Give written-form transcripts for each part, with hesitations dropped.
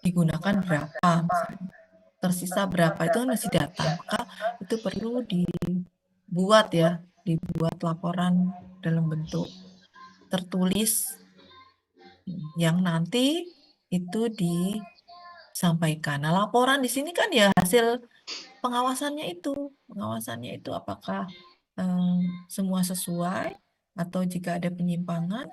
digunakan berapa, misalnya. Tersisa berapa itu kan masih data, maka itu perlu dibuat laporan dalam bentuk tertulis yang nanti itu disampaikan. Nah, laporan di sini kan ya hasil pengawasannya itu apakah semua sesuai atau jika ada penyimpangan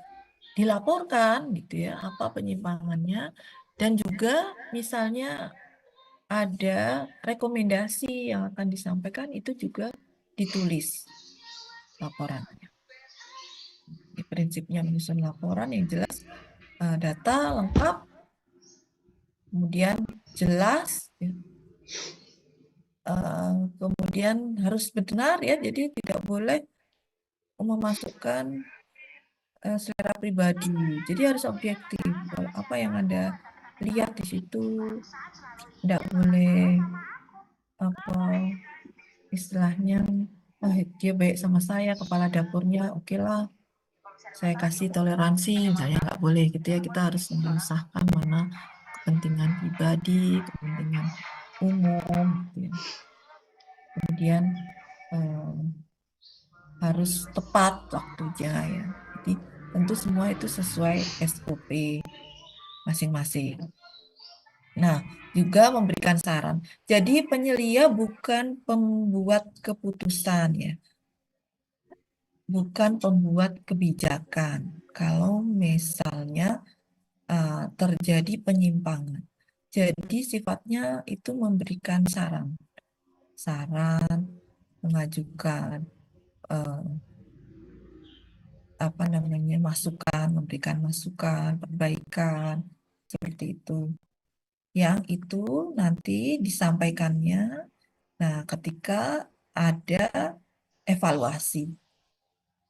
dilaporkan gitu ya, apa penyimpangannya, dan juga misalnya ada rekomendasi yang akan disampaikan itu juga ditulis laporannya. Di prinsipnya menyusun laporan yang jelas, data lengkap, kemudian jelas, ya. Kemudian harus benar ya, jadi tidak boleh memasukkan selera pribadi. Jadi harus objektif. Kalau apa yang Anda lihat di situ tidak boleh apa istilahnya, oh, dia baik sama saya, kepala dapurnya, oke lah, saya kasih toleransi, misalnya nggak boleh gitu ya. Kita harus memisahkan mana kepentingan pribadi, kepentingan umum, gitu ya. Kemudian eh, harus tepat waktunya ya. Jadi tentu semua itu sesuai SOP masing-masing. Nah, juga memberikan saran. Jadi penyelia bukan pembuat keputusan ya, bukan pembuat kebijakan. Kalau misalnya terjadi penyimpangan. Jadi sifatnya itu memberikan saran, saran, mengajukan eh, apa namanya masukan, memberikan masukan, perbaikan seperti itu. Yang itu nanti disampaikannya. Nah, ketika ada evaluasi,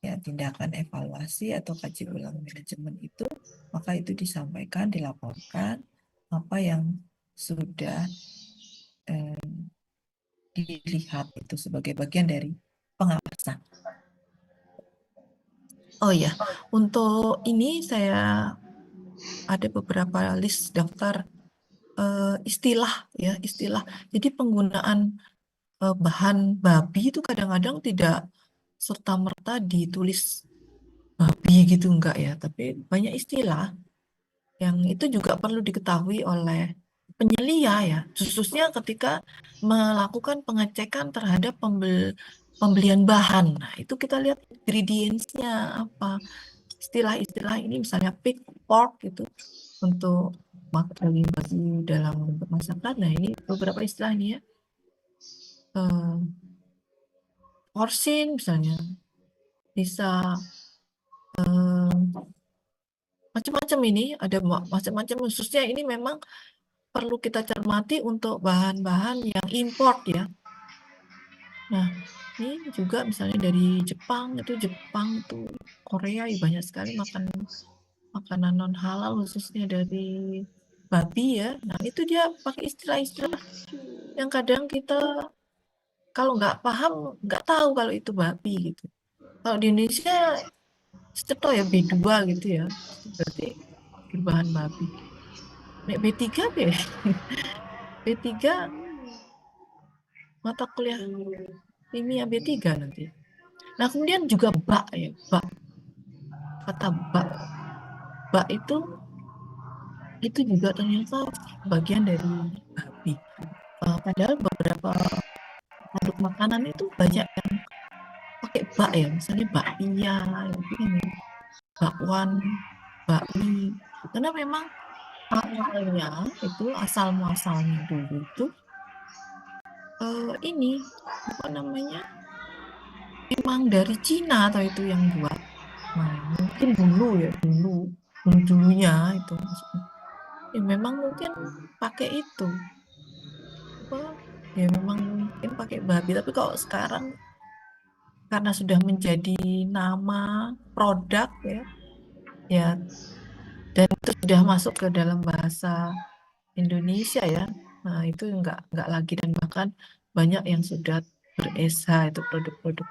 ya tindakan evaluasi atau kaji ulang manajemen itu, maka itu disampaikan, dilaporkan apa yang sudah eh, dilihat itu sebagai bagian dari pengawasan. Oh ya, untuk ini saya ada beberapa list daftar istilah ya, istilah. Jadi penggunaan bahan babi itu kadang-kadang tidak serta-merta ditulis babi gitu enggak ya, tapi banyak istilah yang itu juga perlu diketahui oleh penyelia ya, khususnya ketika melakukan pengecekan terhadap pembelian bahan. Nah, itu kita lihat ingredients-nya apa. Istilah-istilah ini misalnya pig, pork itu untuk daging babi dalam bentuk masakan. Nah, ini beberapa istilah ini ya. Porsin misalnya bisa macam-macam, ini ada macam-macam, khususnya ini memang perlu kita cermati untuk bahan-bahan yang import ya. Nah, ini juga misalnya dari Jepang itu Korea ya banyak sekali makanan non halal khususnya dari babi ya. Nah, itu dia pakai istilah-istilah yang kadang kita kalau nggak paham nggak tahu kalau itu babi gitu. Kalau di Indonesia setelah ya B2 gitu ya. Itu berarti bahan babi. Nek B3 ya. B3 mata kuliah kimia B3 nanti. Nah, kemudian juga bak ya, bak. Kata bak. Bak itu juga ternyata bagian dari babi. Padahal beberapa produk makanan itu banyak yang pakai bak ya, misalnya bakpia, ini, bakwan, bakmi. Karena memang awalnya itu asal muasalnya dulu itu ini apa namanya memang dari Cina atau itu yang buat. Nah, mungkin dulu ya dulunya itu maksudnya. Ya, memang mungkin pakai itu apa ya memang mungkin pakai babi, tapi kalau sekarang karena sudah menjadi nama produk ya, ya dan itu sudah masuk ke dalam bahasa Indonesia ya. Nah, itu enggak lagi, dan bahkan banyak yang sudah ber-SH itu produk-produk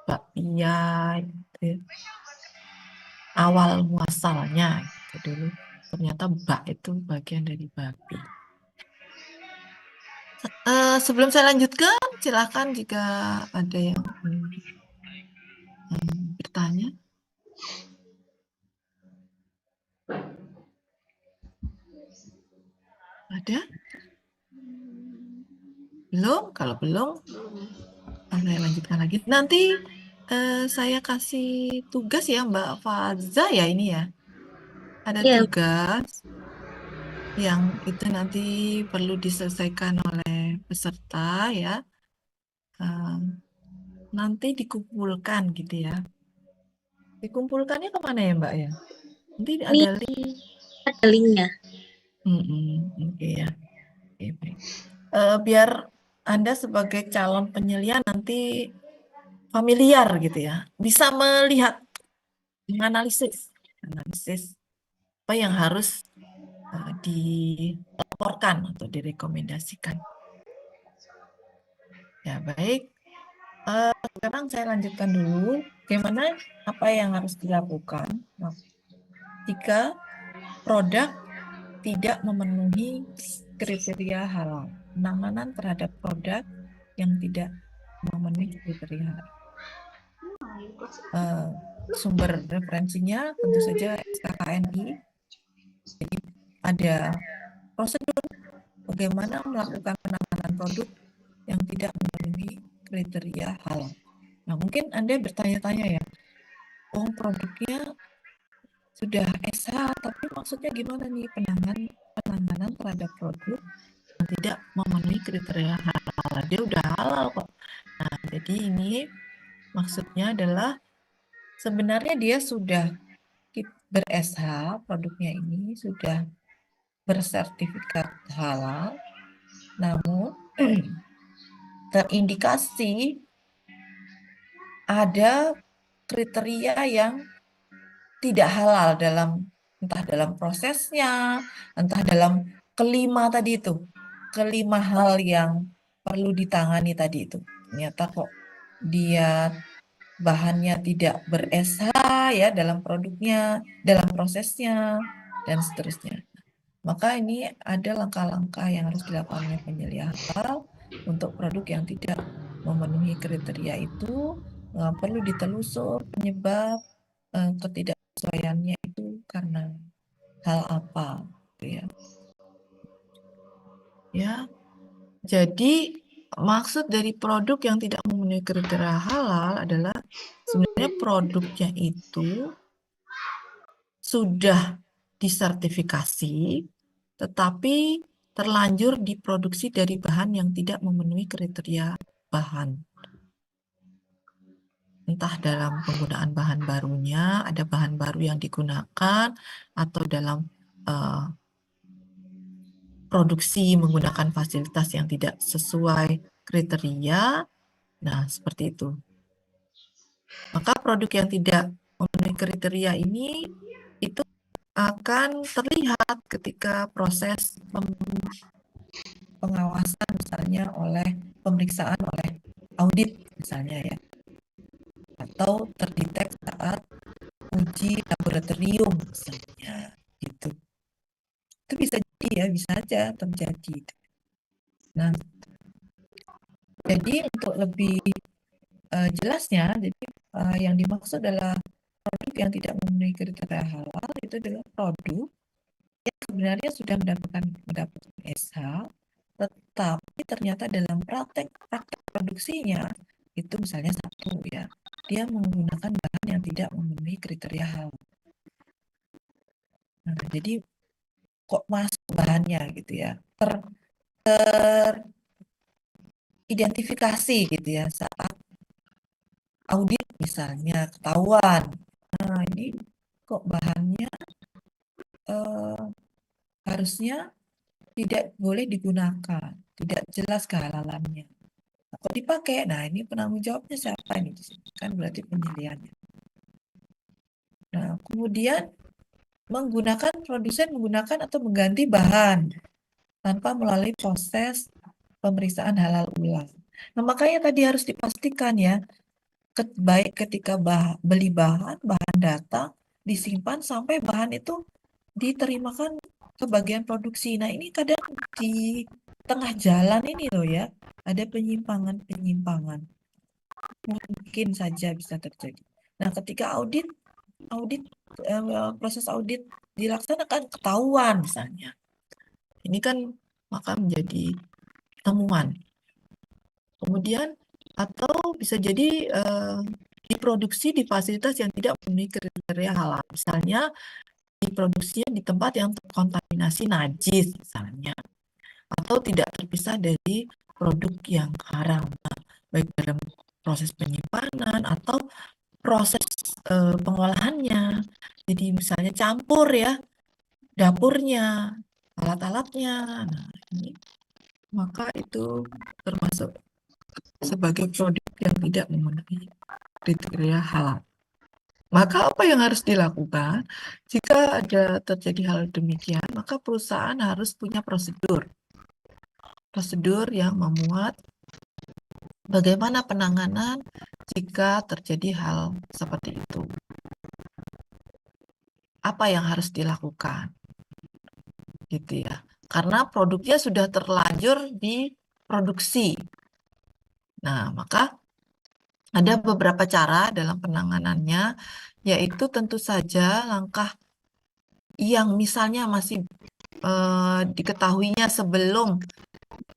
bakpia gitu ya. Awal muasalnya gitu dulu ternyata bak itu bagian dari babi. Sebelum saya lanjutkan, silakan jika ada yang bertanya. Ada? Belum? Kalau belum, saya lanjutkan lagi. Nanti saya kasih tugas ya Mbak Faza ya ini ya. Ada Ya, tugas yang itu nanti perlu diselesaikan oleh peserta ya. Eh, Nanti dikumpulkan gitu ya. Dikumpulkannya kemana ya Mbak ya? Nanti ini ada link. ada linknya. Oke ya. Oke, baik. Biar Anda sebagai calon penyelia nanti familiar gitu ya. Bisa melihat, analisis apa yang harus dilaporkan atau direkomendasikan. Ya, baik. Sekarang saya lanjutkan dulu. Bagaimana apa yang harus dilakukan nah, jika produk tidak memenuhi kriteria halal. Penanganan terhadap produk yang tidak memenuhi kriteria halal. Eh, Sumber referensinya tentu saja SKKNI. Ada prosedur bagaimana melakukan penanganan produk yang tidak memenuhi kriteria halal. Nah, mungkin Anda bertanya-tanya ya, oh produknya sudah SH, tapi maksudnya gimana nih penanganan terhadap produk yang tidak memenuhi kriteria halal? Dia udah halal kok. Nah, jadi ini maksudnya adalah sebenarnya dia sudah ber-SH, produknya ini sudah bersertifikat halal, namun terindikasi ada kriteria yang tidak halal entah dalam prosesnya, entah dalam kelima hal yang perlu ditangani tadi itu. Ternyata kok dia bahannya tidak ber-SH ya dalam produknya, dalam prosesnya, dan seterusnya. Maka ini ada langkah-langkah yang harus dilakukan oleh penyelia halal untuk produk yang tidak memenuhi kriteria itu, perlu ditelusur penyebab ketidaksesuaiannya itu karena hal apa, gitu ya. Ya, jadi maksud dari produk yang tidak memenuhi kriteria halal adalah sebenarnya produknya itu sudah disertifikasi, tetapi terlanjur diproduksi dari bahan yang tidak memenuhi kriteria bahan. Entah dalam penggunaan bahan barunya, ada bahan baru yang digunakan, atau dalam produksi menggunakan fasilitas yang tidak sesuai kriteria. Nah, seperti itu. Maka produk yang tidak memenuhi kriteria ini itu akan terlihat ketika proses pengawasan misalnya pemeriksaan oleh audit misalnya ya, atau terdetek saat uji laboratorium misalnya gitu. Itu bisa jadi ya, bisa aja terjadi. Nah, jadi untuk lebih jelasnya, jadi yang dimaksud adalah produk yang tidak memenuhi kriteria halal itu adalah produk yang sebenarnya sudah mendapatkan SH, tetapi ternyata dalam praktek produksinya itu misalnya satu ya, dia menggunakan bahan yang tidak memenuhi kriteria halal. Nah, jadi kok masuk bahannya gitu ya, teridentifikasi gitu ya saat audit misalnya ketahuan. Nah, ini kok bahannya eh, harusnya tidak boleh digunakan, tidak jelas kehalalannya. Kok dipakai? Nah, ini penanggung jawabnya siapa ini? Kan berarti penyelidikannya. Nah, kemudian produsen menggunakan atau mengganti bahan tanpa melalui proses pemeriksaan halal ulang. Nah, makanya tadi harus dipastikan ya, baik ketika beli bahan datang, disimpan sampai bahan itu diterimakan ke bagian produksi. Nah, ini kadang tengah jalan ini loh ya, ada penyimpangan-penyimpangan. Mungkin saja bisa terjadi. Nah, ketika audit proses audit dilaksanakan ketahuan misalnya. Ini kan maka menjadi temuan. Kemudian atau bisa jadi diproduksi di fasilitas yang tidak memenuhi kriteria halal. Misalnya diproduksinya di tempat yang terkontaminasi najis misalnya, atau tidak terpisah dari produk yang haram, baik dalam proses penyimpanan atau proses pengolahannya. Jadi misalnya campur ya dapurnya, alat-alatnya. Nah, ini maka itu termasuk sebagai produk yang tidak memenuhi kriteria halal. Maka apa yang harus dilakukan? Jika ada terjadi hal demikian, maka perusahaan harus punya prosedur. Prosedur yang memuat bagaimana penanganan jika terjadi hal seperti itu. Apa yang harus dilakukan? Gitu ya. Karena produknya sudah terlanjur diproduksi. Nah, maka ada beberapa cara dalam penanganannya, yaitu tentu saja langkah yang misalnya masih diketahuinya sebelum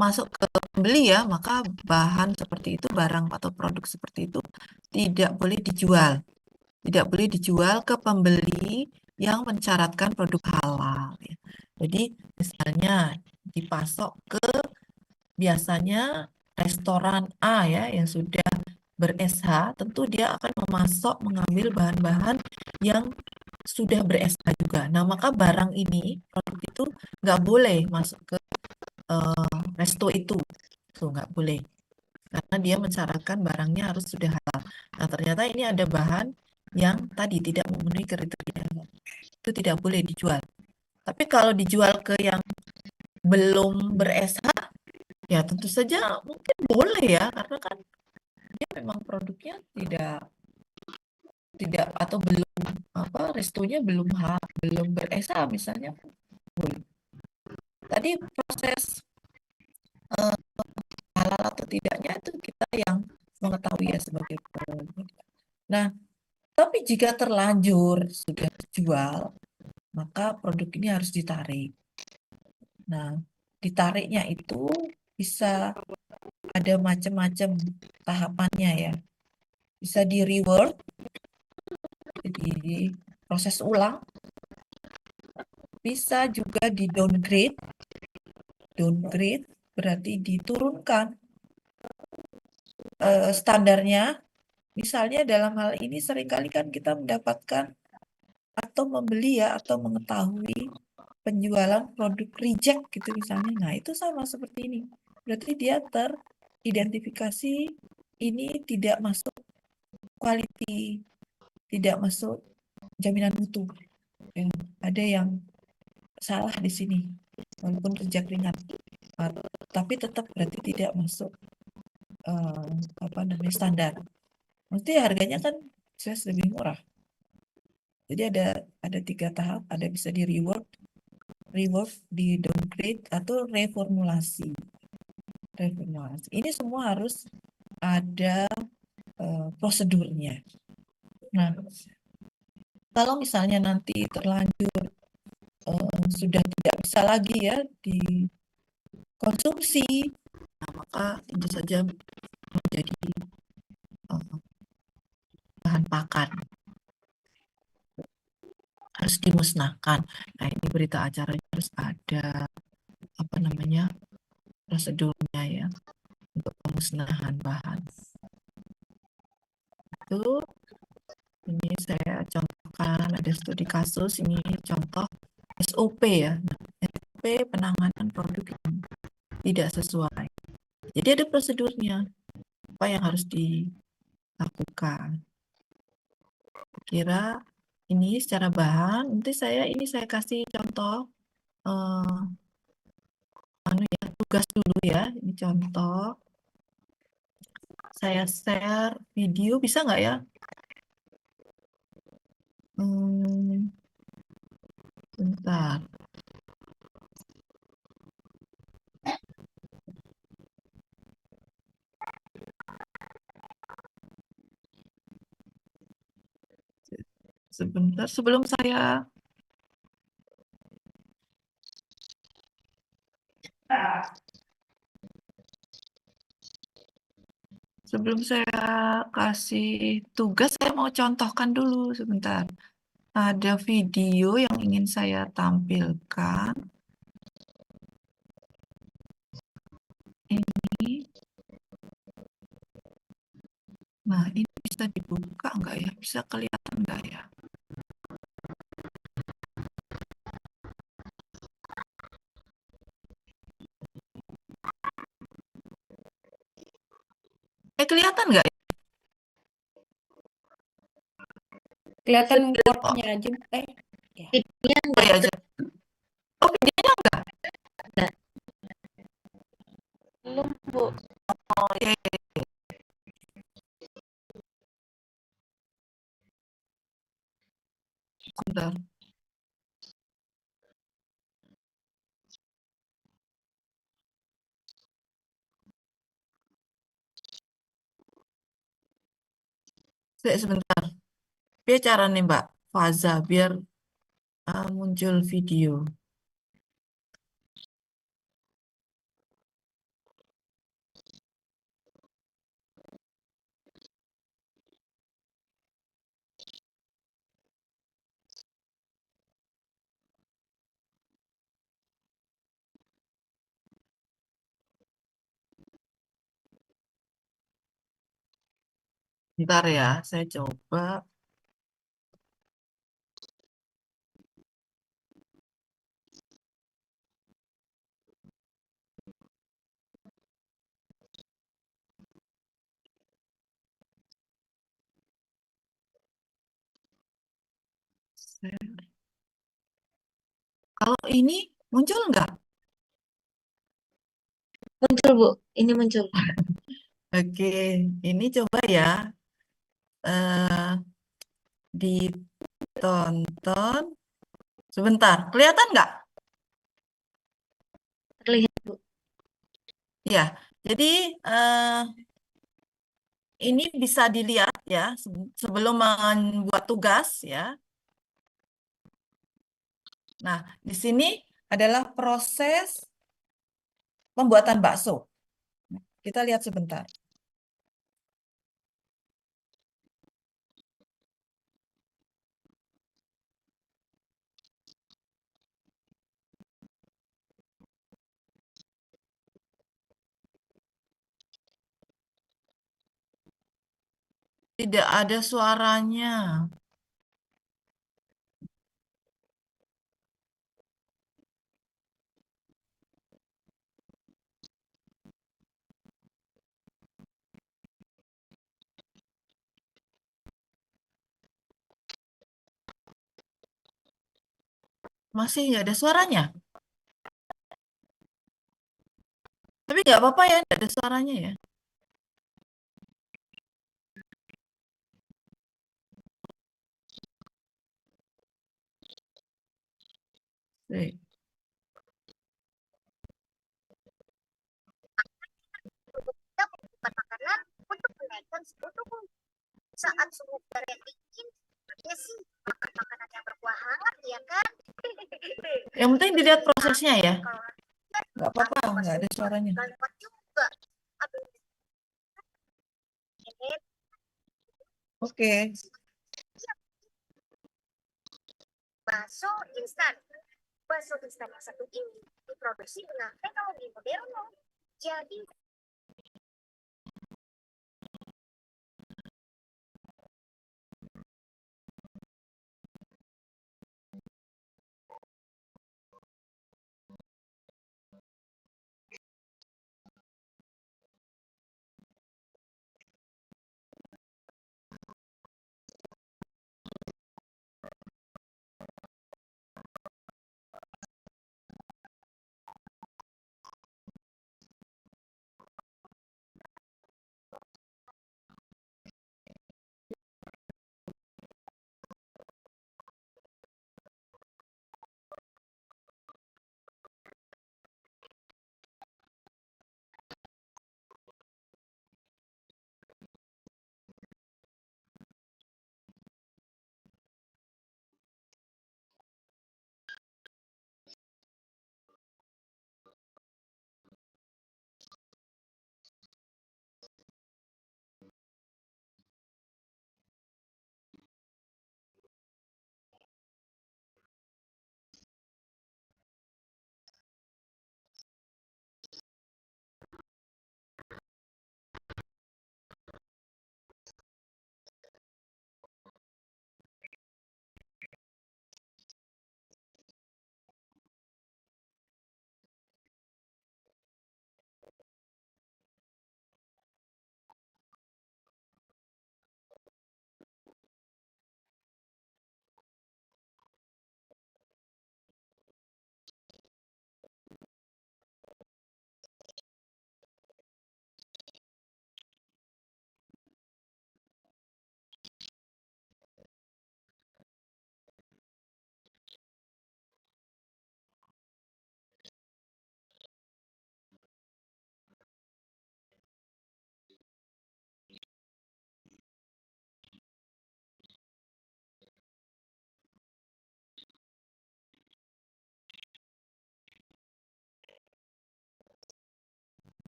masuk ke pembeli ya, maka bahan seperti itu, barang atau produk seperti itu tidak boleh dijual. Tidak boleh dijual ke pembeli yang mensyaratkan produk halal. Ya. Jadi misalnya dipasok ke biasanya restoran A ya yang sudah ber-SH, tentu dia akan mengambil bahan-bahan yang sudah ber-SH juga. Nah, maka barang ini, produk itu nggak boleh masuk ke resto itu. Itu nggak boleh. Karena dia mensyaratkan barangnya harus sudah halal. Nah, ternyata ini ada bahan yang tadi tidak memenuhi kriteria. Itu tidak boleh dijual. Tapi kalau dijual ke yang belum ber-SH, ya tentu saja mungkin boleh ya, karena kan dia memang produknya tidak tidak atau belum restonya belum ber-SH misalnya boleh. Tadi proses halal atau tidaknya itu kita yang mengetahui ya sebagai produk. Nah, tapi jika terlanjur sudah dijual, maka produk ini harus ditarik. Nah, ditariknya itu bisa ada macam-macam tahapannya ya. Bisa di reward, jadi proses ulang. Bisa juga di downgrade. Downgrade berarti diturunkan standarnya. Misalnya dalam hal ini seringkali kan kita mendapatkan atau membeli ya atau mengetahui penjualan produk reject gitu misalnya. Nah, itu sama seperti ini. Berarti dia teridentifikasi ini tidak masuk quality, tidak masuk jaminan mutu. Ya, ada yang salah di sini, walaupun reject ringan. Tapi tetap berarti tidak masuk standar. Nanti harganya kan jelas lebih murah. Jadi ada 3 tahap, ada bisa di reward, di downgrade atau reformulasi. Reformulasi. Ini semua harus ada prosedurnya. Nah, kalau misalnya nanti terlanjur sudah tidak bisa lagi ya dikonsumsi, nah, maka tentu saja menjadi bahan pakan harus dimusnahkan. Nah, ini berita acaranya harus ada prosedurnya ya untuk pemusnahan bahan. Itu ini saya contohkan ada studi kasus, ini contoh SOP ya. Nah, SOP penanganan produk yang tidak sesuai. Jadi ada prosedurnya apa yang harus dilakukan. Kira ini secara bahan, nanti saya kasih contoh tugas dulu ya. Ini contoh. Saya share video, bisa nggak ya? Bentar. Sebentar, sebelum saya kasih tugas, saya mau contohkan dulu sebentar. Ada video yang ingin saya tampilkan. Ini, nah ini bisa dibuka nggak ya? Bisa kelihatan nggak ya? Kelihatan nggak ya? Kelihatan Oh, wordnya aja. Ya. Videonya oh ya, enggak oh videonya nggak? ada. Belum, Bu. Oh iya, iya, iya. Sebentar. Sebentar. Biar cara nih Mbak Faza, biar muncul video. Bentar ya, saya coba. Kalau ini muncul nggak? Muncul, Bu. Ini muncul. Oke, ini coba ya. eh Ditonton. Sebentar, kelihatan nggak? Terlihat, Bu. Ya, jadi ini bisa dilihat ya sebelum membuat tugas ya. Nah, di sini adalah proses pembuatan bakso. Kita lihat sebentar. Tidak ada suaranya. Masih nggak ada suaranya. Tapi nggak apa-apa ya, nggak ada suaranya ya. Baik. Kita membutuhkan makanan untuk menaikkan suhu tubuh. Saat suhu udara dingin, ya sih makan makanan yang berkuah hangat, ya kan? Yang penting dilihat prosesnya ya. Kalau Nggak apa-apa, nggak ada suaranya. lewat juga. Aduh, ini Oke. bakso instan. Bakso instan yang satu ini diproduksi dengan teknologi modern. Jadi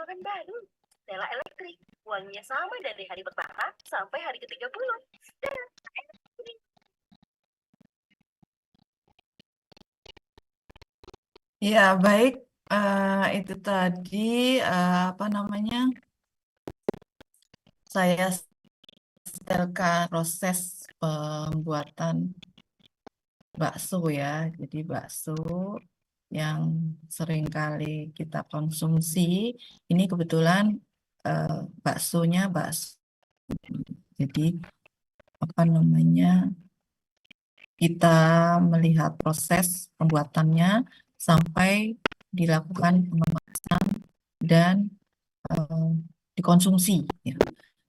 ruangan baru. Stella Elektrik. Wanginya sama dari hari pertama sampai hari ke-30. Stella Elektrik. Ya, baik. Itu tadi apa namanya? Saya setelkan proses pembuatan bakso ya. Jadi bakso yang sering kali kita konsumsi, ini kebetulan baksonya bakso. Jadi apa namanya? Kita melihat proses pembuatannya sampai dilakukan pengemasan dan eh, dikonsumsi. Ya.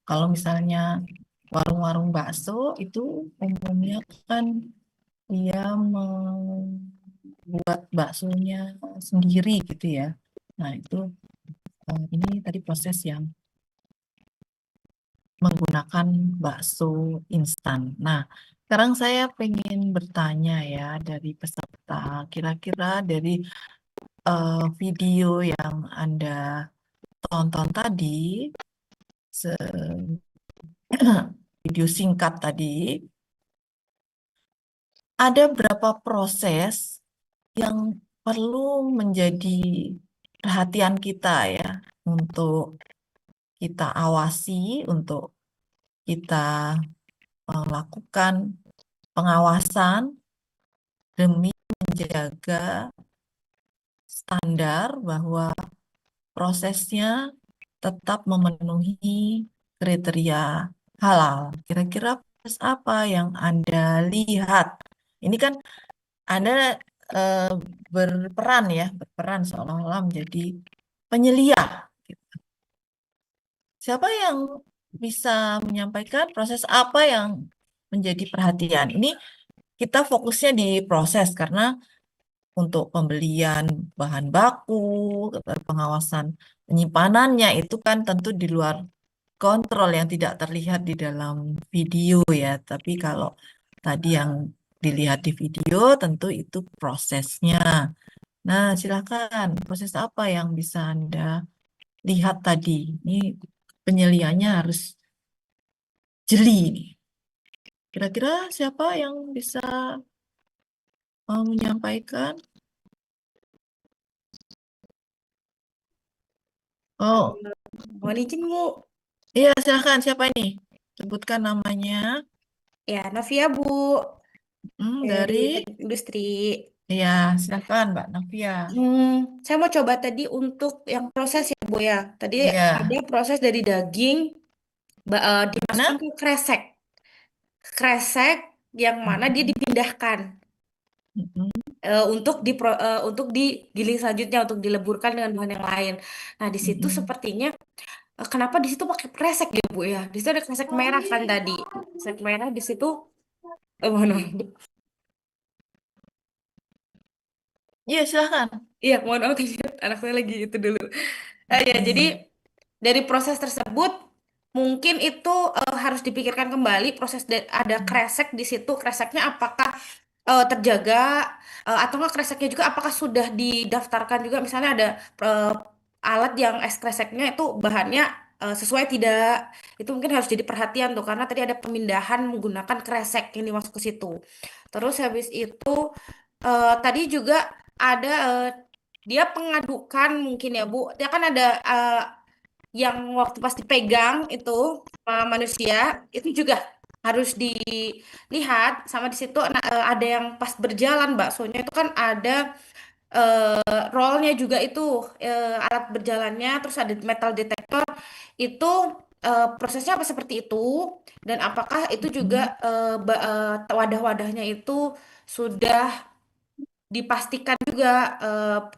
Kalau misalnya warung-warung bakso itu umumnya kan dia membuat baksonya sendiri gitu ya. Nah itu ini tadi proses yang menggunakan bakso instan. Nah, sekarang saya pengen bertanya ya dari peserta, kira-kira dari video yang Anda tonton tadi, video singkat tadi, ada berapa proses yang perlu menjadi perhatian kita ya untuk kita awasi, untuk kita melakukan pengawasan demi menjaga standar bahwa prosesnya tetap memenuhi kriteria halal. Kira-kira proses apa yang Anda lihat? Ini kan Anda berperan seolah-olah menjadi penyelia. Siapa yang bisa menyampaikan proses apa yang menjadi perhatian? Ini kita fokusnya di proses karena untuk pembelian bahan baku, pengawasan penyimpanannya itu kan tentu di luar kontrol yang tidak terlihat di dalam video ya. Tapi kalau tadi yang dilihat di video tentu itu prosesnya. Nah, silakan proses apa yang bisa Anda lihat tadi? Ini penyeliannya harus jeli nih. Kira-kira siapa yang bisa menyampaikan? Oh, Mohon izin, Bu. iya silakan. Siapa ini? Sebutkan namanya. Ya, Novia, Bu. Dari Dari, teknik industri. ya silakan Mbak Novia. Saya mau coba tadi untuk yang proses ya, Bu ya. Tadi Iya, ada proses dari daging dimasukkan mana? ke kresek. Kresek yang mana dia dipindahkan Mm-mm. untuk digiling selanjutnya untuk dileburkan dengan bahan yang lain. Nah, di situ Mm-mm. sepertinya kenapa di situ pakai kresek ya, Bu ya? Di situ ada kresek merah kan tadi. Kresek merah di situ mana? Iya silakan. Iya, mohon maaf tadi anak saya lagi itu dulu. Ya, jadi Mm. dari proses tersebut mungkin itu harus dipikirkan kembali ada kresek di situ. Kreseknya apakah terjaga atau enggak kreseknya juga apakah sudah didaftarkan juga misalnya ada eh, alat yang es kreseknya itu bahannya sesuai tidak. Itu mungkin harus jadi perhatian tuh karena tadi ada pemindahan menggunakan kresek yang dimasuk ke situ. Terus habis itu tadi juga ada dia pengadukan mungkin ya Bu. Dia kan ada yang waktu pas dipegang itu sama manusia itu juga harus dilihat sama di situ ada yang pas berjalan baksonya itu kan ada rollnya juga itu alat berjalannya terus ada metal detector itu prosesnya apa seperti itu dan apakah itu juga Mm. wadah-wadahnya itu sudah dipastikan juga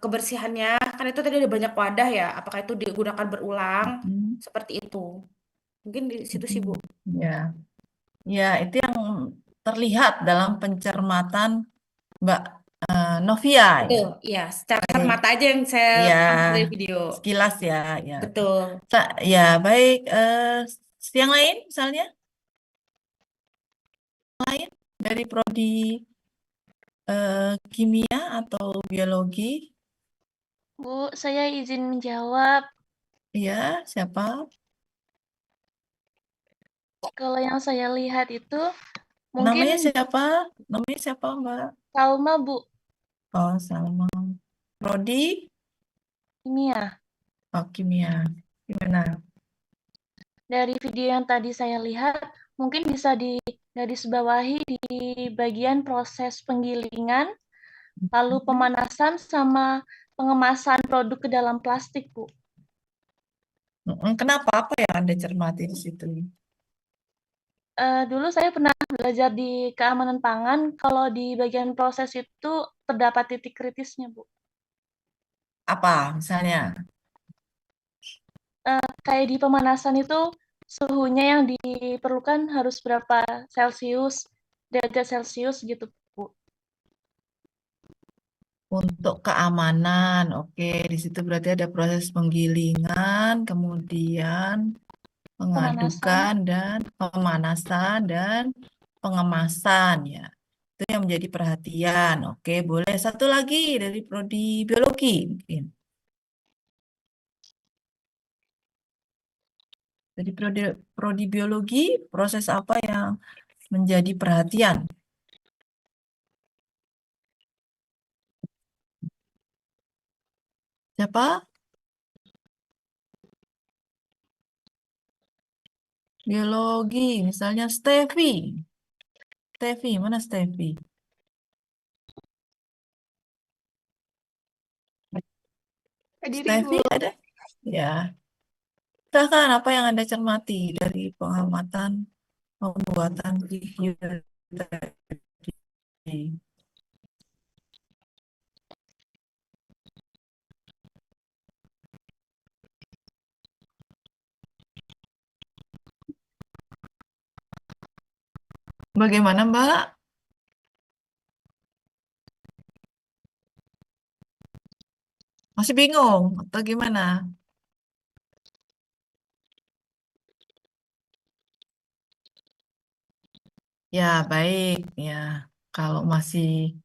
kebersihannya kan itu tadi ada banyak wadah ya apakah itu digunakan berulang Mm. seperti itu mungkin di situ sih Bu. Mm. Ya, ya itu yang terlihat dalam pencermatan Mbak Novia ya. Betul, iya. Secara kasat Baik. mata aja yang saya Ya, ambil dari video. sekilas ya, ya. Betul. Ya, baik. Yang lain misalnya lain dari prodi kimia atau biologi. Bu, saya izin menjawab. Iya, siapa? Kalau yang saya lihat itu Namanya mungkin siapa? Namanya siapa, Mbak? Salma, Bu. Oh, Salma. Prodi? Kimia. Oh, kimia. Gimana? Dari video yang tadi saya lihat, mungkin bisa digarisbawahi di bagian proses penggilingan, lalu pemanasan sama pengemasan produk ke dalam plastik, Bu. Kenapa? Apa yang Anda cermati di situ? Dulu saya pernah belajar di keamanan pangan, kalau di bagian proses itu terdapat titik kritisnya, Bu. Apa misalnya? Kayak di pemanasan itu suhunya yang diperlukan harus berapa Celcius, derajat Celcius gitu, Bu. Untuk keamanan, oke. Di situ berarti ada proses penggilingan, kemudian Pemanasan. pengadukan dan pemanasan dan pengemasan ya. Itu yang menjadi perhatian. Oke, boleh satu lagi dari prodi biologi mungkin. Dari prodi biologi, proses apa yang menjadi perhatian? Siapa? Biologi, misalnya Steffi. Steffi, mana Steffi? Steffi ada? Ya. Silahkan, apa yang Anda cermati dari pengamatan pembuatan video tadi? Bagaimana, Mbak? Masih bingung atau gimana? Ya, baik. Ya, kalau masih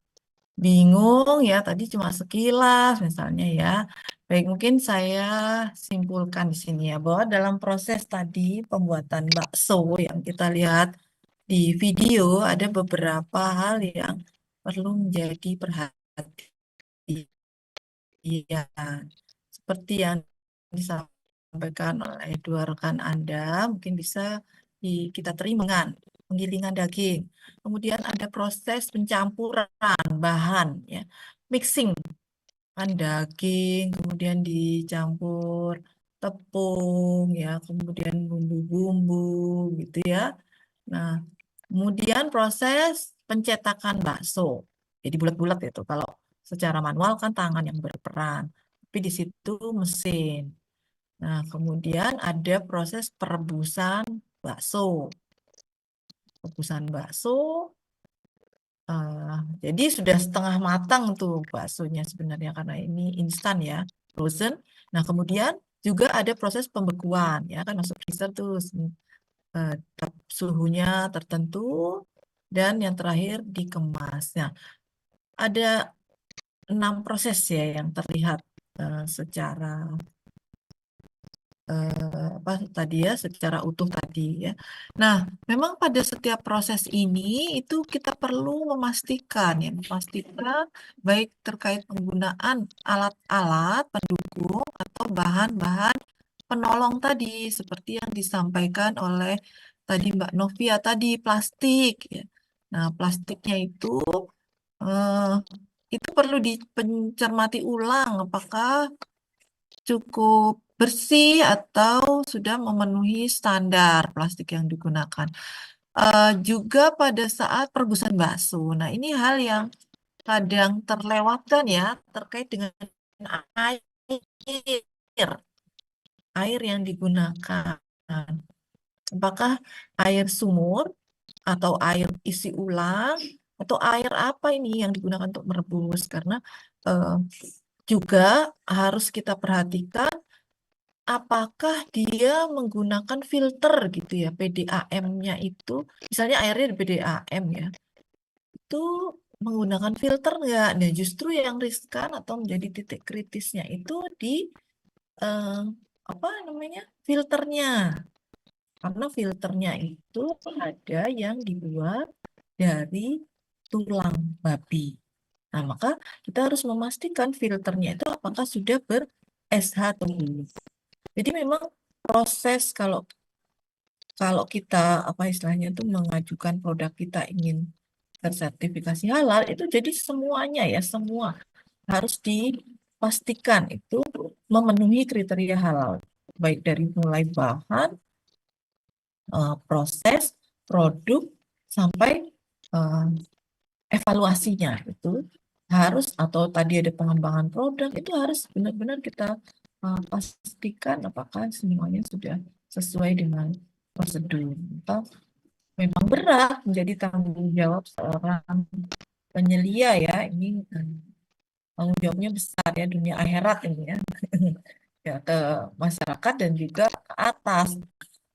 bingung ya, tadi cuma sekilas misalnya ya. Baik, mungkin saya simpulkan di sini ya, bahwa dalam proses tadi pembuatan bakso yang kita lihat di video, ada beberapa hal yang perlu menjadi perhatian. Iya, seperti yang disampaikan oleh dua rekan Anda, mungkin bisa kita terima dengan penggilingan daging. Kemudian ada proses pencampuran bahan, ya, mixing kan daging, kemudian dicampur tepung, ya, kemudian bumbu-bumbu, gitu ya. Nah, kemudian proses pencetakan bakso. Jadi bulat-bulat itu. Kalau secara manual kan tangan yang berperan. Tapi di situ mesin. Nah, kemudian ada proses perebusan bakso. Perebusan bakso. Jadi sudah setengah matang tuh baksonya sebenarnya karena ini instan ya, frozen. Nah, kemudian juga ada proses pembekuan ya kan masuk freezer tuh eh, suhunya tertentu dan yang terakhir dikemas. Nah, ada 6 proses ya yang terlihat secara apa tadi ya, secara utuh tadi ya. Nah, memang pada setiap proses ini itu kita perlu memastikan baik terkait penggunaan alat-alat pendukung atau bahan-bahan penolong tadi seperti yang disampaikan oleh tadi Mbak Novia tadi plastik ya. Nah, plastiknya eh, itu perlu dicermati ulang apakah cukup bersih atau sudah memenuhi standar plastik yang digunakan. Juga pada saat perebusan bakso. Nah, ini hal yang kadang terlewatkan ya terkait dengan air, air yang digunakan. Apakah air sumur atau air isi ulang atau air apa ini yang digunakan untuk merebus? Karena eh, juga harus kita perhatikan apakah dia menggunakan filter gitu ya, PDAM-nya itu, misalnya airnya di PDAM ya, itu menggunakan filter nggak? Nah, justru yang riskan atau menjadi titik kritisnya itu di eh, apa namanya filternya. Karena filternya itu ada yang dibuat dari tulang babi. Nah, maka kita harus memastikan filternya itu apakah sudah ber-SH atau belum. Jadi memang proses kalau kalau kita apa istilahnya itu mengajukan produk kita ingin tersertifikasi halal itu jadi semuanya ya semua harus dipastikan itu memenuhi kriteria halal baik dari mulai bahan, proses, produk sampai eh, evaluasinya itu harus atau tadi ada pengembangan produk itu harus benar-benar kita pastikan apakah semuanya sudah sesuai dengan prosedur. Atau memang berat menjadi tanggung jawab seorang penyelia ya ini tanggung jawabnya besar ya dunia akhirat ini ya ya ke masyarakat dan juga ke atas.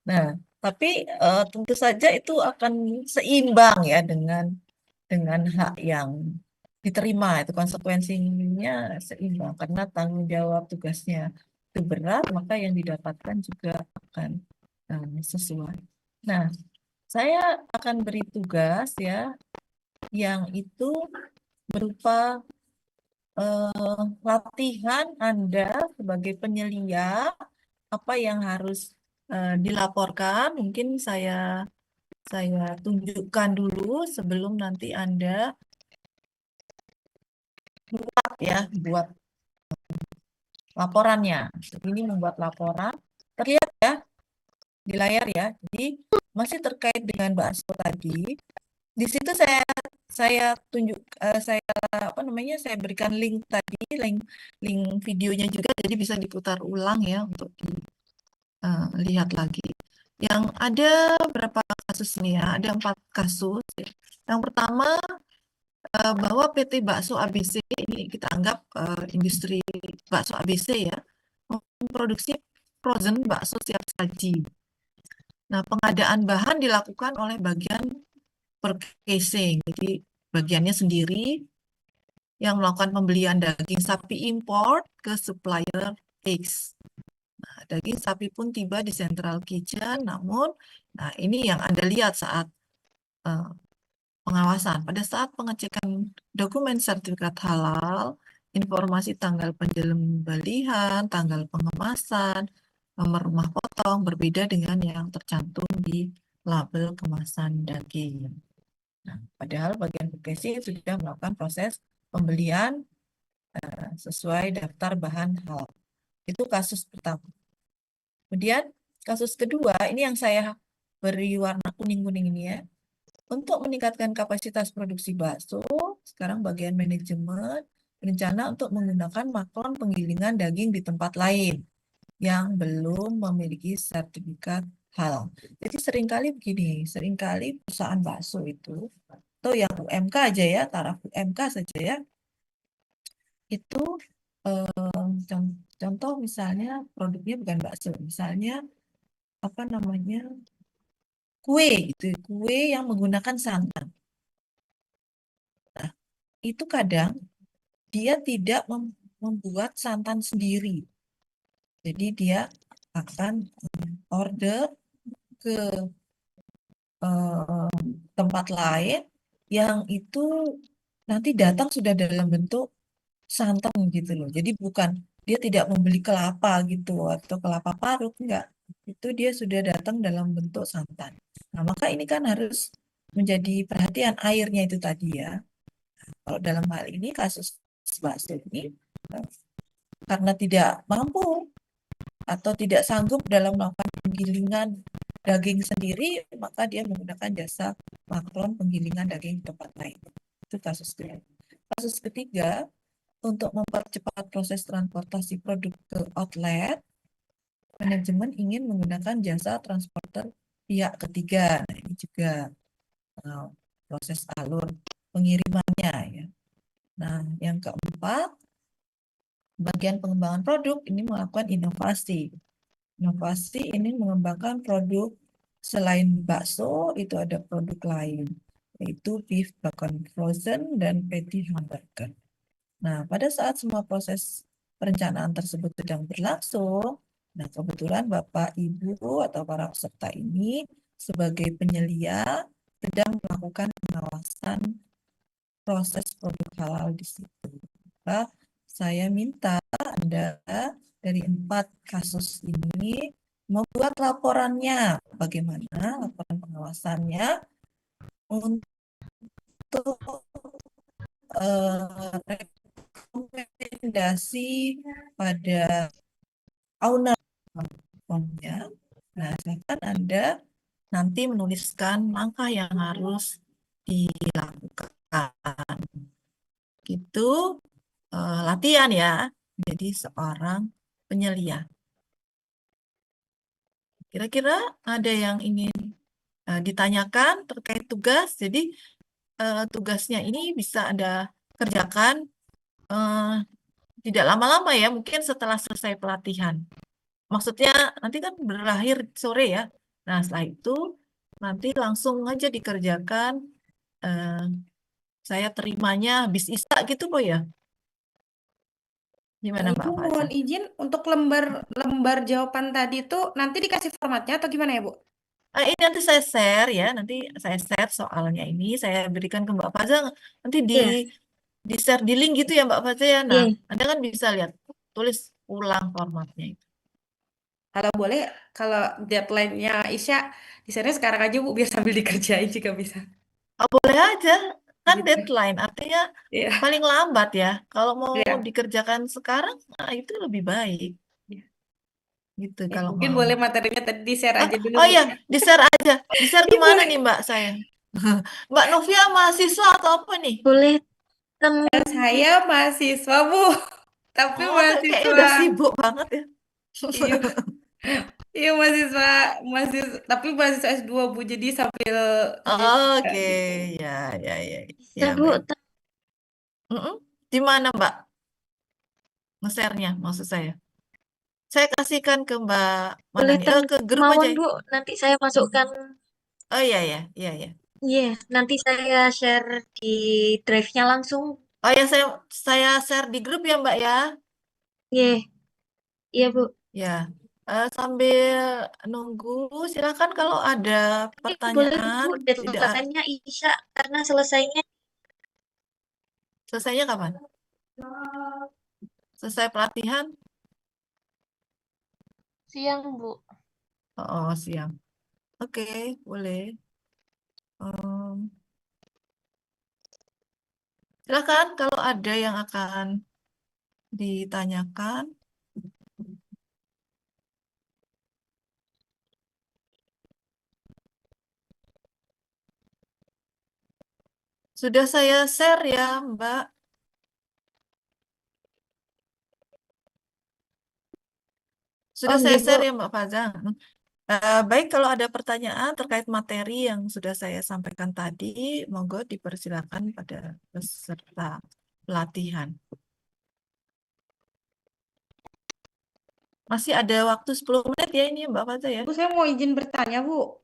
Nah, tapi tentu saja itu akan seimbang ya dengan hak yang diterima itu konsekuensinya seimbang karena tanggung jawab tugasnya itu berat maka yang didapatkan juga akan sesuai. Nah, saya akan beri tugas ya yang itu berupa latihan Anda sebagai penyelia apa yang harus dilaporkan. Mungkin saya tunjukkan dulu sebelum nanti Anda buat laporannya. Ini membuat laporan. Terlihat ya di layar ya. Jadi masih terkait dengan bakso tadi. Di situ saya tunjuk saya apa namanya saya berikan link tadi link videonya juga jadi bisa diputar ulang ya untuk dilihat lagi. Yang ada berapa kasus nih ya? Ada 4 kasus. Yang pertama bahwa PT Bakso ABC ini kita anggap industri bakso ABC ya memproduksi frozen bakso siap saji. Nah, pengadaan bahan dilakukan oleh bagian purchasing, jadi bagiannya sendiri yang melakukan pembelian daging sapi import ke supplier X. Nah, daging sapi pun tiba di Central Kitchen, namun nah ini yang Anda lihat saat pengawasan. Pada saat pengecekan dokumen sertifikat halal, informasi tanggal penjualan, tanggal pengemasan, nomor rumah potong berbeda dengan yang tercantum di label kemasan daging. Nah, padahal bagian purchasing sudah melakukan proses pembelian sesuai daftar bahan halal. Itu kasus pertama. Kemudian kasus kedua, ini yang saya beri warna kuning-kuning ini ya. Untuk meningkatkan kapasitas produksi bakso, sekarang bagian manajemen berencana untuk menggunakan maklon penggilingan daging di tempat lain yang belum memiliki sertifikat halal. Jadi seringkali begini, seringkali perusahaan bakso itu, atau yang UMK aja ya, taraf UMK saja ya, itu contoh misalnya produknya bukan bakso, misalnya apa namanya kue gitu, kue yang menggunakan santan. Nah, itu kadang dia tidak membuat santan sendiri. Jadi dia akan order ke tempat lain yang itu nanti datang sudah dalam bentuk santan gitu loh. Jadi bukan dia tidak membeli kelapa gitu atau kelapa parut enggak. Itu dia sudah datang dalam bentuk santan. Nah, maka ini kan harus menjadi perhatian airnya itu tadi ya. Kalau dalam hal ini kasus bakso ini karena tidak mampu atau tidak sanggup dalam melakukan penggilingan daging sendiri, maka dia menggunakan jasa maklon penggilingan daging di tempat lain. Itu kasus kedua. Kasus ketiga, untuk mempercepat proses transportasi produk ke outlet, manajemen ingin menggunakan jasa transporter pihak ketiga. Nah, ini juga proses alur pengirimannya ya. Nah, yang keempat, bagian pengembangan produk ini melakukan inovasi. Inovasi ini mengembangkan produk selain bakso, itu ada produk lain, yaitu beef bacon frozen dan patty hamburger. Nah, pada saat semua proses perencanaan tersebut sedang berlangsung, Nah, kebetulan Bapak, Ibu, atau para peserta ini sebagai penyelia sedang melakukan pengawasan proses produk halal di situ. Maka saya minta Anda dari 4 kasus ini membuat laporannya, bagaimana laporan pengawasannya untuk rekomendasi pada owner platformnya. Nah, silakan Anda nanti menuliskan langkah yang harus dilakukan. Itu latihan ya, jadi seorang penyelia. Kira-kira ada yang ingin ditanyakan terkait tugas. Jadi tugasnya ini bisa Anda kerjakan tidak lama-lama ya, mungkin setelah selesai pelatihan. Maksudnya nanti kan berakhir sore ya. Nah, setelah itu nanti langsung aja dikerjakan. Saya terimanya habis Isya gitu, Boy ya. Gimana Mbak Ibu Faza? mohon izin untuk lembar jawaban tadi itu nanti dikasih formatnya atau gimana ya, Bu? Ini nanti saya share ya, nanti saya share soalnya ini, saya berikan ke Mbak Faza, nanti Iya, di share di link gitu ya Mbak Faza ya. Nah, iya. Anda kan bisa lihat, tulis ulang formatnya itu. Kalau boleh, kalau deadline-nya Isya, desainnya sekarang aja Bu, biar sambil dikerjain juga bisa. Oh, boleh aja, kan Gitu. deadline, artinya Iya, paling lambat ya. Kalau mau iya. dikerjakan sekarang, nah itu lebih baik, Iya. gitu Ya, kalau mungkin mau. boleh materinya tadi di-share aja dulu, Oh Bu. iya, di-share aja. Di-share Iya, kemana boleh. nih Mbak saya? Mbak Novia mahasiswa atau apa nih? Boleh kan Saya mahasiswa, Bu. Tapi Oh, kayaknya mahasiswa. udah sibuk banget ya. Iya, iya mahasiswa, tapi mahasiswa S2, Bu. Jadi sambil kerja juga Oke, gitu. ya, ya, ya, bisa, ya, Bu. baik. Di mana Mbak nge-share-nya maksud saya? Saya kasihkan ke Mbak mana Boleh nih? Ke grup aja. kemauan, Bu. Nanti saya masukkan. Oh iya ya, iya ya. Iya, nanti saya share di drive-nya langsung. Oh ya, saya share di grup ya Mbak ya. Iya, iya, Bu. Ya. Sambil nunggu, silakan kalau ada Ini boleh, pertanyaan. Bu, Tidak, deadline-nya Isya karena selesainya. selesainya kapan? Selesai pelatihan? Siang, Bu. Oh, siang. Oke, boleh. Silakan kalau ada yang akan ditanyakan. Sudah saya share ya, Mbak. Sudah Oh, saya iya, Bu. share ya, Mbak Faza. Baik, kalau ada pertanyaan terkait materi yang sudah saya sampaikan tadi, monggo dipersilakan pada peserta pelatihan. Masih ada waktu 10 menit ya ini, Mbak Faza ya. Bu, saya mau izin bertanya, Bu.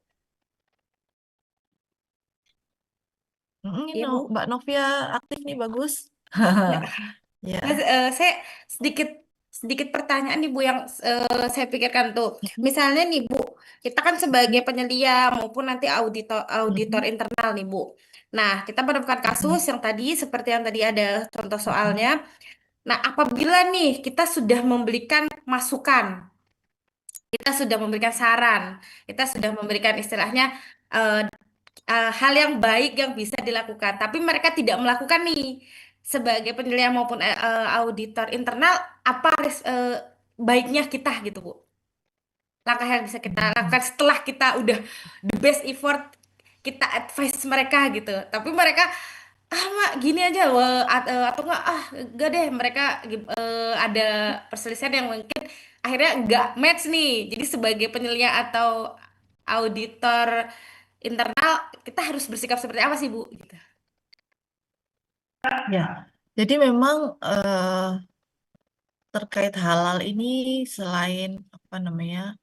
Ini Iya, Bu. Mbak Novia aktif nih, bagus. Ya. Ya. Mas, saya sedikit sedikit pertanyaan nih Bu yang saya pikirkan tuh. Misalnya nih Bu, kita kan sebagai penyelia maupun nanti auditor auditor internal nih Bu. Nah, kita menemukan kasus yang tadi seperti yang tadi ada contoh soalnya. Nah, apabila nih kita sudah memberikan masukan, kita sudah memberikan saran, kita sudah memberikan istilahnya eh, hal yang baik yang bisa dilakukan, tapi mereka tidak melakukan nih sebagai penilaian maupun auditor internal, apa baiknya kita gitu Bu? Langkah yang bisa kita lakukan setelah kita udah the best effort kita advice mereka gitu, tapi mereka mak gini aja atau enggak enggak deh mereka ada perselisihan yang mungkin akhirnya enggak match nih, jadi sebagai penyelia atau auditor internal kita harus bersikap seperti apa sih Bu gitu. Ya, jadi memang terkait halal ini selain apa namanya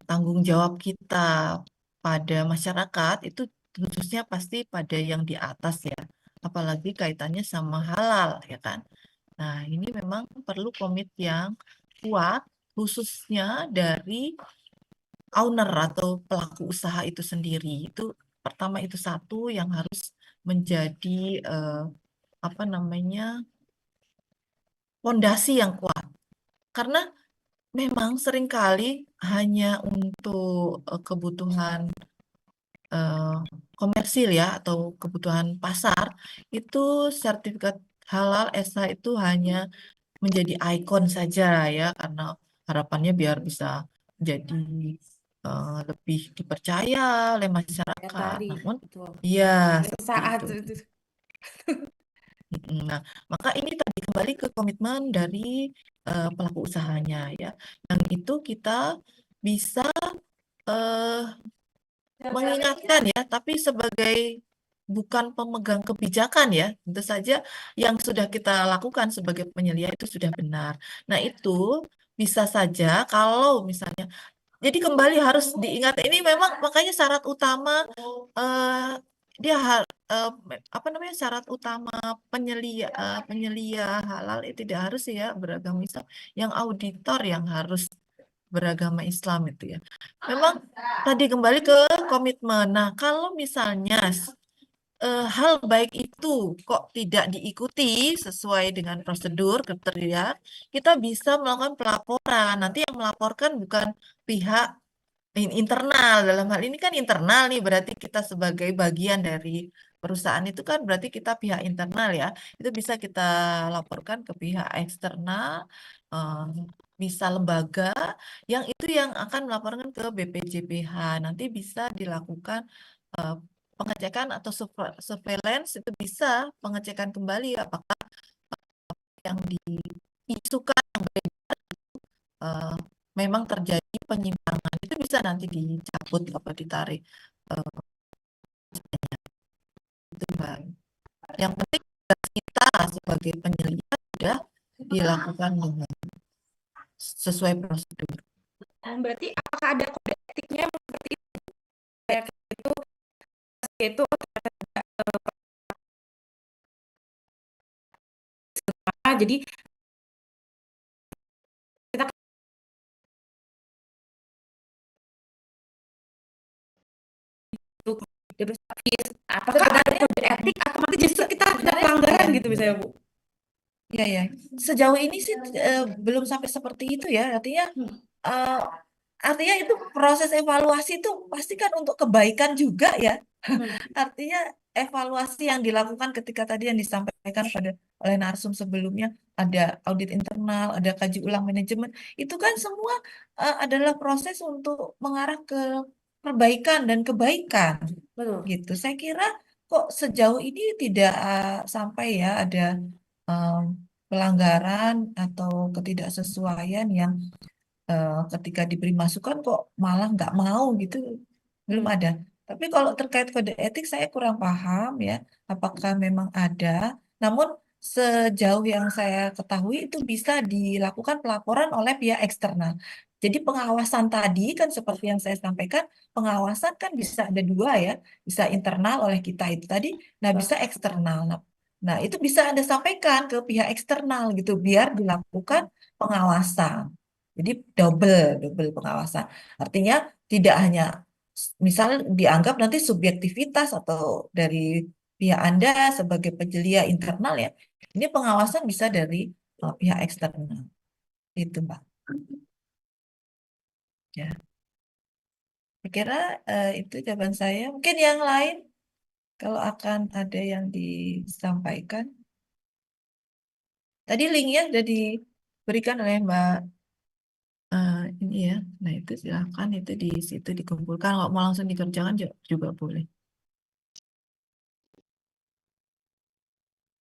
tanggung jawab kita pada masyarakat itu khususnya pasti pada yang di atas ya, apalagi kaitannya sama halal ya kan. Nah, ini memang perlu komit yang kuat khususnya dari owner atau pelaku usaha itu sendiri. Itu pertama itu satu yang harus menjadi apa namanya fondasi yang kuat. Karena memang seringkali hanya untuk kebutuhan komersil ya atau kebutuhan pasar itu sertifikat halal ESA itu hanya menjadi ikon saja ya karena harapannya biar bisa menjadi lebih dipercaya oleh Ya masyarakat. tadi, Namun betul. iya Ada seperti saat itu. itu. Nah, maka ini tadi kembali ke komitmen dari pelaku usahanya ya. Yang itu kita bisa eh, mengingatkan ya, tapi sebagai bukan pemegang kebijakan ya, tentu saja yang sudah kita lakukan sebagai penyelia itu sudah benar. Nah, itu bisa saja kalau misalnya, jadi kembali harus diingat ini memang makanya syarat utama dia apa namanya syarat utama penyelia halal itu tidak harus ya beragama Islam, yang auditor yang harus beragama Islam itu ya. Memang tadi kembali ke komitmen. Nah, kalau misalnya hal baik itu kok tidak diikuti sesuai dengan prosedur kriteria, kita bisa melakukan pelaporan. Nanti yang melaporkan bukan pihak internal. Dalam hal ini kan internal nih, berarti kita sebagai bagian dari perusahaan itu kan berarti kita pihak internal ya. Itu bisa kita laporkan ke pihak eksternal, eh, bisa lembaga yang itu yang akan melaporkan ke BPJPH. Nanti bisa dilakukan eh, pengecekan atau surveillance, itu bisa pengecekan kembali apakah yang diisukan eh, memang terjadi penyimpangan, itu bisa nanti dicabut apa ditarik. Eh, itu Mbak. Yang penting kita sebagai penyelia sudah dilakukan dengan sesuai prosedur. Berarti apakah ada kode etiknya yang seperti itu? Kayak itu, itu jadi kita untuk debit service. Apakah ada kode etik atau nanti justru kita ada Sebenarnya pelanggaran iya. gitu misalnya Bu? Ya, ya. Sejauh ini sih belum sampai seperti itu ya. Artinya eh, artinya itu proses evaluasi itu pasti kan untuk kebaikan juga ya. Artinya evaluasi yang dilakukan ketika tadi yang disampaikan oleh narsum sebelumnya ada audit internal, ada kaji ulang manajemen, itu kan semua adalah proses untuk mengarah ke perbaikan dan kebaikan Betul. gitu. Saya kira kok sejauh ini tidak sampai ya ada em, pelanggaran atau ketidaksesuaian yang ketika diberi masukan kok malah nggak mau gitu, belum ada. Tapi kalau terkait kode etik saya kurang paham ya, apakah memang ada. Namun sejauh yang saya ketahui itu bisa dilakukan pelaporan oleh pihak eksternal. Jadi pengawasan tadi kan seperti yang saya sampaikan, pengawasan kan bisa ada dua ya, bisa internal oleh kita itu tadi, nah bisa eksternal. Nah, itu bisa Anda sampaikan ke pihak eksternal gitu, biar dilakukan pengawasan. Jadi double pengawasan. Artinya tidak hanya misal dianggap nanti subjektivitas atau dari pihak Anda sebagai penyelia internal ya. Ini pengawasan bisa dari pihak eksternal. Itu, Mbak. Ya. Saya kira itu jawaban saya. Mungkin yang lain kalau akan ada yang disampaikan. Tadi linknya sudah diberikan oleh Mbak ini ya. Nah, itu silakan itu di situ dikumpulkan. Kalau mau langsung dikerjakan juga boleh.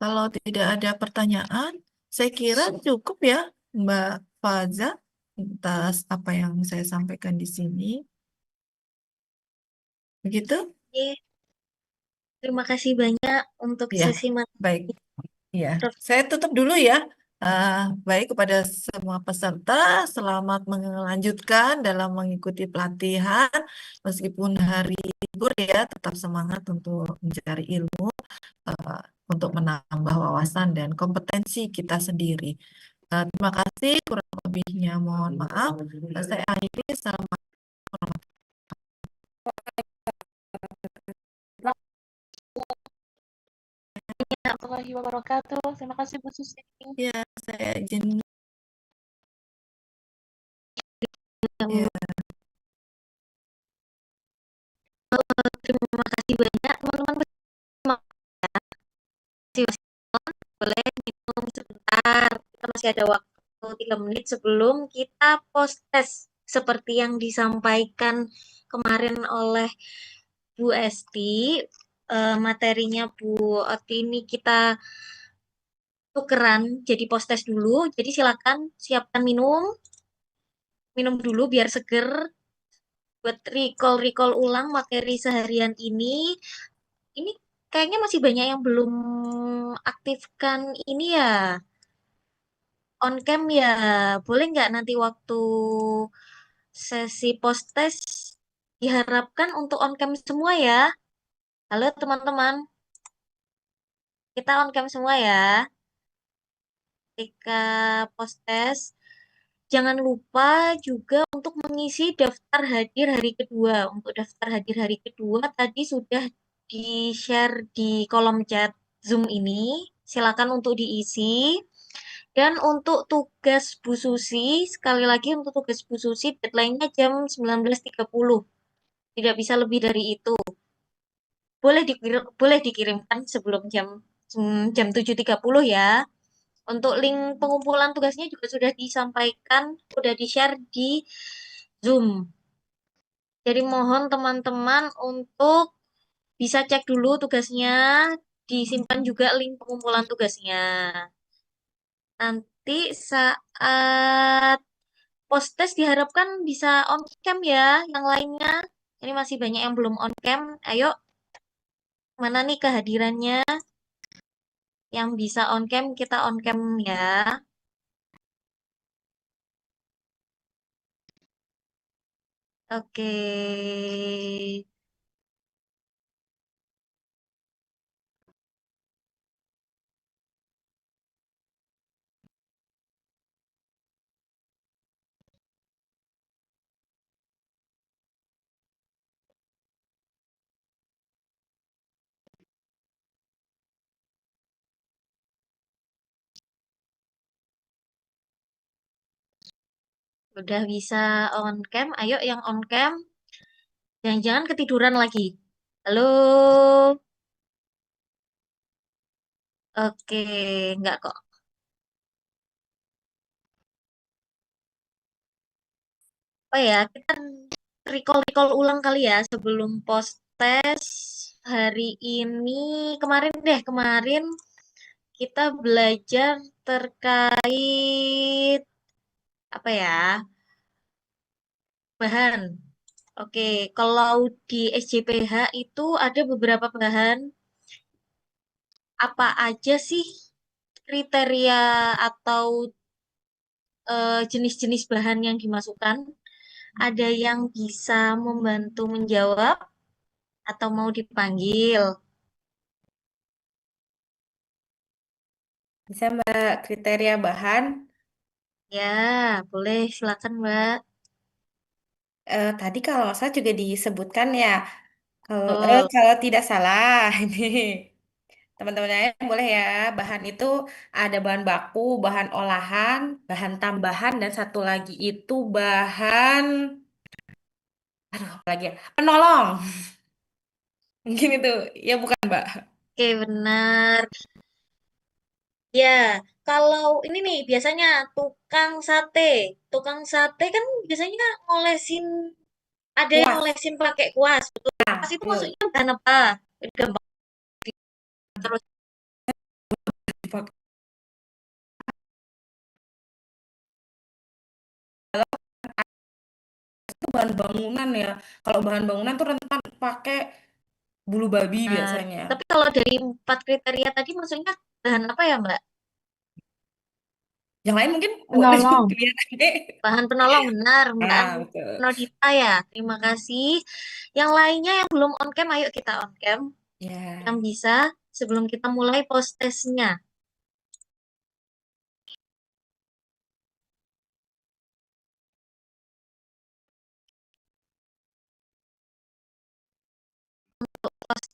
Kalau tidak ada pertanyaan, saya kira cukup ya, Mbak Faza, atas apa yang saya sampaikan di sini. Begitu? Oke, terima kasih banyak untuk Ya, sesi baik. materi. Ya, Prof. saya tutup dulu ya. Baik kepada semua peserta, selamat melanjutkan dalam mengikuti pelatihan. Meskipun hari libur ya, tetap semangat untuk mencari ilmu, untuk menambah wawasan dan kompetensi kita sendiri. Terima kasih, kurang lebihnya mohon maaf. Saya akhiri. Assalamualaikum warahmatullahi wabarakatuh. Terima kasih Bu Susi. warahmatullahi wabarakatuh. Ya, saya izin. Ya. Terima kasih banyak teman-teman. Masih boleh minum sebentar. Kita masih ada waktu 3 menit sebelum kita post test seperti yang disampaikan kemarin oleh Bu Esti. Materinya Bu Oti ini kita tukeran jadi post test dulu. Jadi silakan siapkan minum dulu biar seger buat recall ulang materi seharian ini. Ini kayaknya masih banyak yang belum aktifkan ini ya, on cam ya. Boleh nggak nanti waktu sesi post test diharapkan untuk on cam semua ya. Halo teman-teman, kita on cam semua ya. Ketika post test, jangan lupa juga untuk mengisi daftar hadir hari kedua. Untuk daftar hadir hari kedua tadi sudah di-share di kolom chat Zoom ini. Silakan untuk diisi. Dan untuk tugas Bu Susi, sekali lagi untuk tugas Bu Susi, deadline-nya jam 19.30. Tidak bisa lebih dari itu. Boleh dikirimkan sebelum jam 7.30 ya. Untuk link pengumpulan tugasnya juga sudah disampaikan, sudah di-share di Zoom. Jadi mohon teman-teman untuk bisa cek dulu tugasnya, disimpan juga link pengumpulan tugasnya. Nanti saat post test diharapkan bisa on cam ya, yang lainnya. Ini masih banyak yang belum on cam. Ayo, mana nih kehadirannya? Yang bisa on cam, kita on cam ya. Oke. Udah bisa on cam, ayo yang on cam. Jangan-jangan ketiduran lagi. Halo? Oke, enggak kok. Oh ya, kita recall ulang kali ya sebelum post test hari ini. Kemarin kita belajar terkait apa ya? Bahan. Oke, kalau di SJPH itu ada beberapa bahan. Apa aja sih kriteria atau jenis-jenis bahan yang dimasukkan? Ada yang bisa membantu menjawab atau mau dipanggil? Bisa Mbak, kriteria bahan. Ya, boleh silakan Mbak. Tadi kalau saya juga disebutkan ya, Betul. kalau tidak salah, ini teman-teman yang boleh ya, bahan itu ada bahan baku, bahan olahan, bahan tambahan, dan satu lagi itu bahan, apa lagi ya, penolong. Mungkin itu, ya bukan Mbak. Oke, benar. Ya, kalau ini nih biasanya tukang sate. Tukang sate kan biasanya ngolesin, ada yang Kuas. ngolesin pakai kuas. Betul. Nah, Kuas itu betul. maksudnya bahan apa? Gampang terus. Itu bahan bangunan ya. Kalau bahan bangunan tuh rentan pakai bulu babi Benar. biasanya. Tapi kalau dari 4 kriteria tadi maksudnya bahan apa ya, Mbak? Yang lain mungkin boleh Penolong. kelihatannya. Bahan penolong, benar, Mbak Ah, betul. Nodita ya. Terima kasih. Yang lainnya yang belum on cam, ayo kita on cam. Yang Ya. bisa sebelum kita mulai post testnya.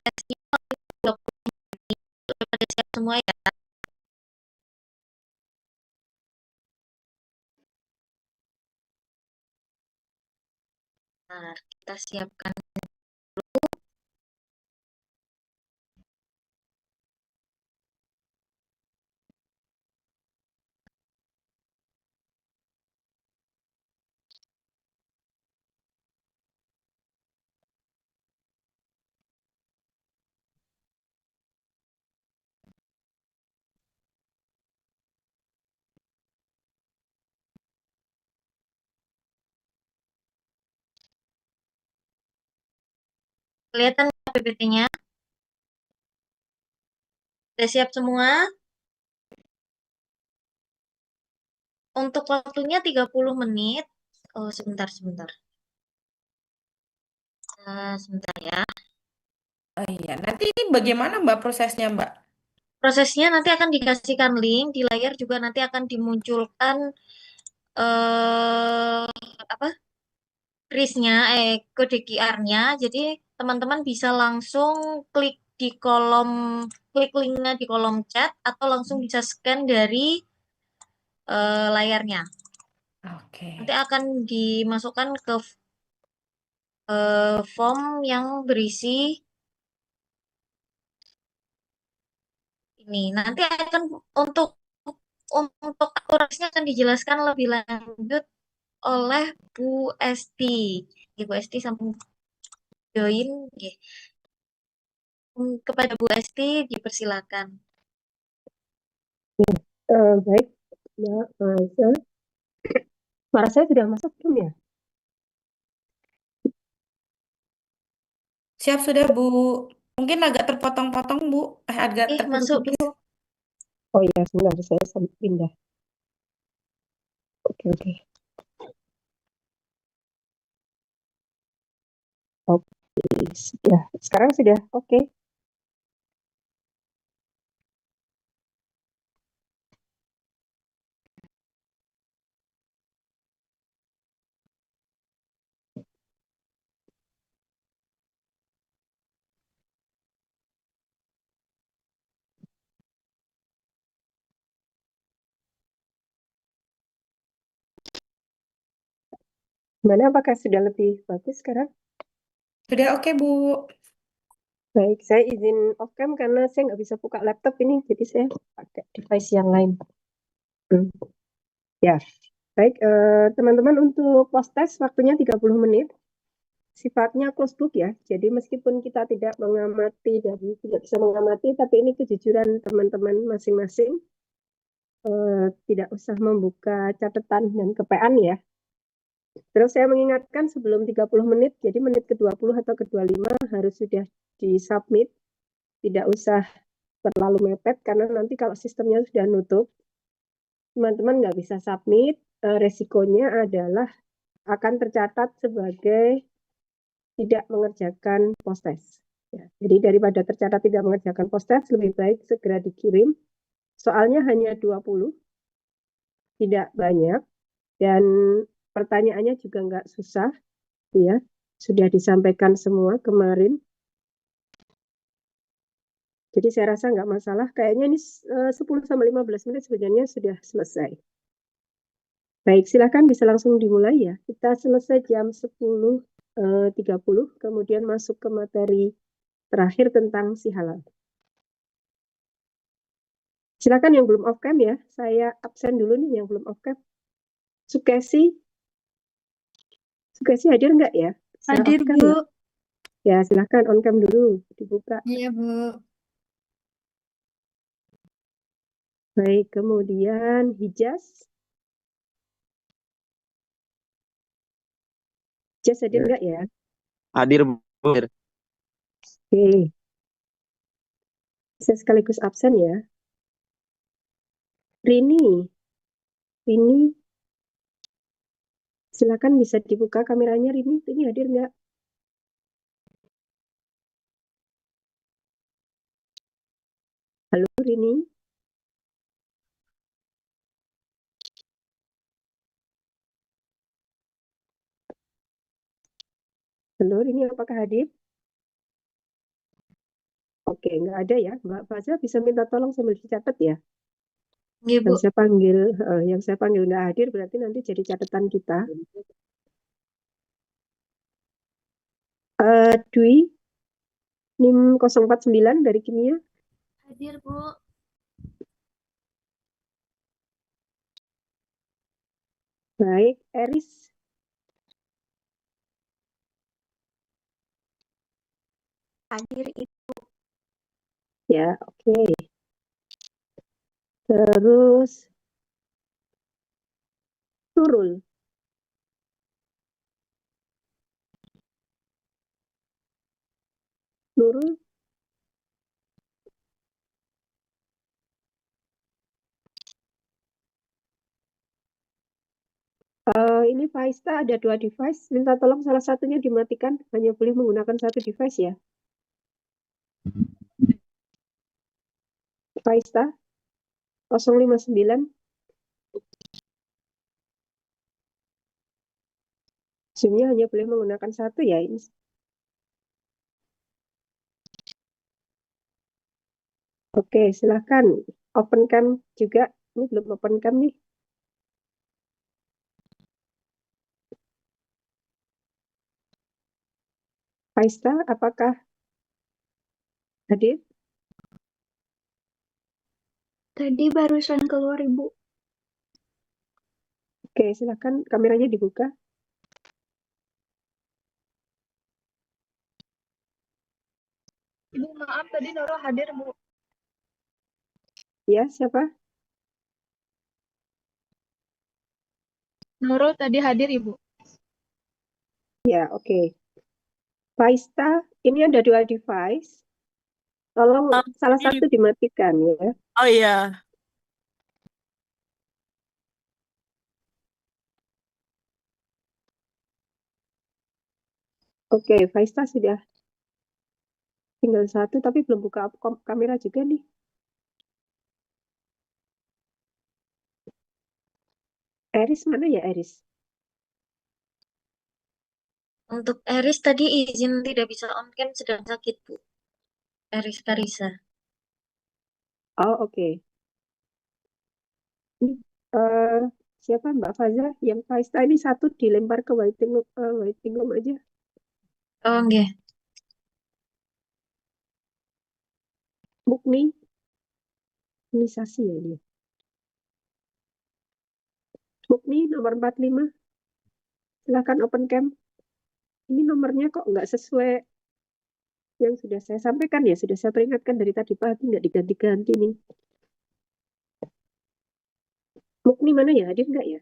tesnya 20 menit. Udah pada siap semua ya. Nah, kita siapkan kelihatan PPT-nya. Udah siap semua? Untuk waktunya 30 menit. Oh, sebentar, sebentar. Sebentar ya. Oh iya, nanti ini bagaimana Mbak prosesnya Mbak? Prosesnya nanti akan dikasihkan link, di layar juga nanti akan dimunculkan eh apa? Kris-nya, kode QR-nya. Jadi teman-teman bisa langsung klik di kolom, klik linknya di kolom chat atau langsung bisa scan dari layarnya. Oke. Nanti akan dimasukkan ke form yang berisi ini. Nanti akan untuk untuk akurasinya akan dijelaskan lebih lanjut oleh Bu Esti. Bu Esti sampai join. Oke. Kepada Bu Esti dipersilakan. Baik, Mbak Maza. Suara saya sudah masuk belum ya? Siap sudah Bu. Mungkin agak terpotong-potong Bu. Agak Masuk Bu. terputus-putus. Oh iya, sebentar saya sambil pindah. Oke, oke. Oke, sudah. Sekarang sudah oke. Gimana, apakah sudah lebih bagus sekarang? Sudah oke Bu. Baik, saya izin off cam karena saya nggak bisa buka laptop ini, jadi saya pakai device yang lain. Ya, baik, teman-teman, untuk post test waktunya 30 menit. Sifatnya closed book ya, jadi meskipun kita tidak mengamati dan tidak bisa mengamati, tapi ini kejujuran teman-teman masing-masing. Tidak usah membuka catatan dan kepean ya. Terus saya mengingatkan sebelum 30 menit, jadi menit ke-20 atau ke-25 harus sudah di-submit. Tidak usah terlalu mepet, karena nanti kalau sistemnya sudah nutup, teman-teman nggak bisa submit, resikonya adalah akan tercatat sebagai tidak mengerjakan post test. Ya, jadi daripada tercatat tidak mengerjakan post test, lebih baik segera dikirim. Soalnya hanya 20, tidak banyak, dan pertanyaannya juga nggak susah, ya. Sudah disampaikan semua kemarin. Jadi saya rasa nggak masalah. Kayaknya ini 10-15 menit sebenarnya sudah selesai. Baik, silakan bisa langsung dimulai ya. Kita selesai jam 10.30, kemudian masuk ke materi terakhir tentang si halal. Silakan yang belum off cam ya. Saya absen dulu nih yang belum off cam. Sukesi. Sukesi hadir nggak ya? Bisa Hadir, off cam Bu. nggak? Ya, silakan on cam dulu, dibuka. Iya, Bu. Baik, kemudian Hijaz. Hijaz hadir nggak ya? Hadir, Bu. Oke. Saya sekaligus absen ya. Rini. Rini. Silakan bisa dibuka kameranya, Rini. Rini hadir nggak? Halo, Rini. Halo, Rini, apakah hadir? Oke, nggak ada ya. Mbak Faza bisa minta tolong sambil dicatat ya. Nggih, Bu. Yang saya panggil nggak hadir berarti nanti jadi catatan kita. Dwi, NIM 049 dari kimia. Hadir, Bu. Baik, Eris. Hadir Ibu. Ya, oke. Terus Nurul. Nurul. Ini Faista ada 2 device. Minta tolong salah satunya dimatikan. Hanya boleh menggunakan 1 device ya. Faista 059. Zoom-nya hanya boleh menggunakan 1 ya. Ini. Oke, silahkan. Open cam juga. Ini belum open cam nih. Faista, apakah hadir? Tadi barusan keluar Ibu. Oke, silahkan kameranya dibuka. Ibu maaf tadi Noro hadir Bu. Ya, siapa? Noro tadi hadir Ibu. Ya, oke. Faista, ini ada 2 device. Tolong salah satu dimatikan ya. Oh iya, Oke, Faista sudah tinggal 1 tapi belum buka kamera juga nih. Eris mana ya Eris? Untuk Eris tadi izin tidak bisa on cam sedang sakit, Bu. Eris Karisa. Oh, oke. Ini, eh, siapa Mbak Faza? Yang Faista ini 1 dilempar ke waiting room aja. Oh, nggih. Mukni, imunisasi ya ini. Mukni nomor 45. Silahkan open cam. Ini nomornya kok nggak sesuai yang sudah saya sampaikan ya. Sudah saya peringatkan dari tadi pagi nggak diganti-ganti nih. Mukni mana ya? Hadir nggak ya?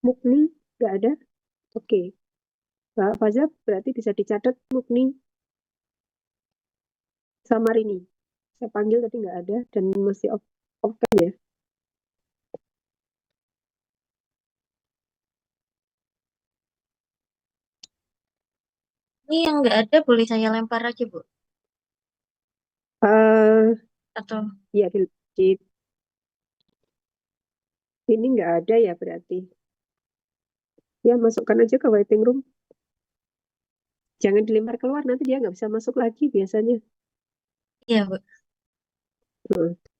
Mukni nggak ada. Oke. Mbak Faza berarti bisa dicatat Mukni sama Rini. Saya panggil tadi nggak ada dan masih off cam ya. Ini yang nggak ada boleh saya lempar aja, Bu? Eh, Atau ya ini nggak ada ya berarti. Ya masukkan aja ke waiting room. Jangan dilempar keluar nanti dia nggak bisa masuk lagi biasanya. iya, Bu. Hmm.